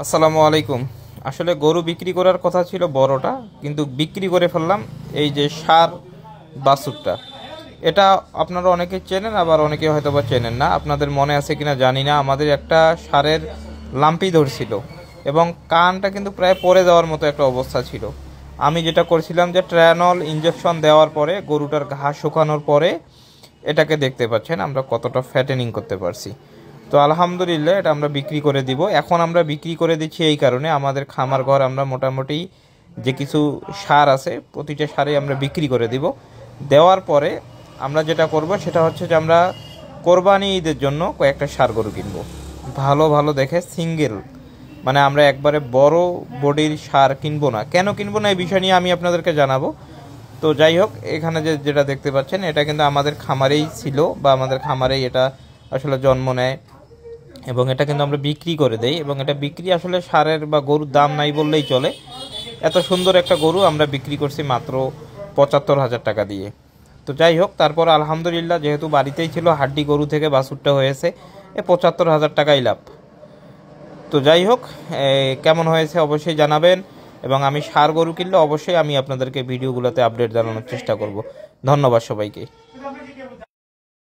আসসালামু আলাইকুম। আসলে গরু বিক্রি করার কথা ছিল বড়টা, কিন্তু বিক্রি করে ফেললাম এই যে ষাঁড় বাছুরটা। এটা আপনারা অনেকে চেনেন, আবার অনেকে হয়তো বা চেনেন না। আপনাদের মনে আছে কিনা জানি না, আমাদের একটা ষাঁড়ের লাম্পি ধরছিল এবং কানটা কিন্তু প্রায় পড়ে যাওয়ার মতো একটা অবস্থা ছিল। আমি যেটা করছিলাম যে ট্রায়ানল ইঞ্জেকশন দেওয়ার পরে, গরুটার ঘাস শুকানোর পরে এটাকে দেখতে পাচ্ছেন আমরা কতটা ফ্যাটেনিং করতে পারছি। তো আলহামদুলিল্লাহ এটা আমরা বিক্রি করে দিব। এখন আমরা বিক্রি করে দিচ্ছি এই কারণে, আমাদের খামার ঘর আমরা মোটামুটি যে কিছু সার আছে প্রতিটা সারে আমরা বিক্রি করে দিব। দেওয়ার পরে আমরা যেটা করব সেটা হচ্ছে যে আমরা কোরবানি ঈদের জন্য কয়েকটা সার গরু কিনবো, ভালো ভালো দেখে সিঙ্গেল। মানে আমরা একবারে বড় বডির সার কিনবো না। কেন কিনবো না এই বিষয় নিয়ে আমি আপনাদেরকে জানাবো। তো যাই হোক, এখানে যেটা দেখতে পাচ্ছেন এটা কিন্তু আমাদের খামারেই ছিল, বা আমাদের খামারেই এটা আসলে জন্ম নেয় এবং এটা কিন্তু আমরা বিক্রি করে দেই। এবং এটা বিক্রি আসলে সারের বা গরুর দাম নাই বললেই চলে। এত সুন্দর একটা গরু আমরা বিক্রি করছি মাত্র ৭৫,০০০ টাকা দিয়ে। তো যাই হোক, তারপর আলহামদুলিল্লাহ যেহেতু বাড়িতেই ছিল, হাড্ডি গরু থেকে বাছুরটা হয়েছে, ৭৫,০০০ টাকাই লাভ। তো যাই হোক, কেমন হয়েছে অবশ্যই জানাবেন। এবং আমি ষাঁড় গরু কিনলে অবশ্যই আমি আপনাদেরকে ভিডিওগুলোতে আপডেট জানানোর চেষ্টা করব। ধন্যবাদ সবাইকে।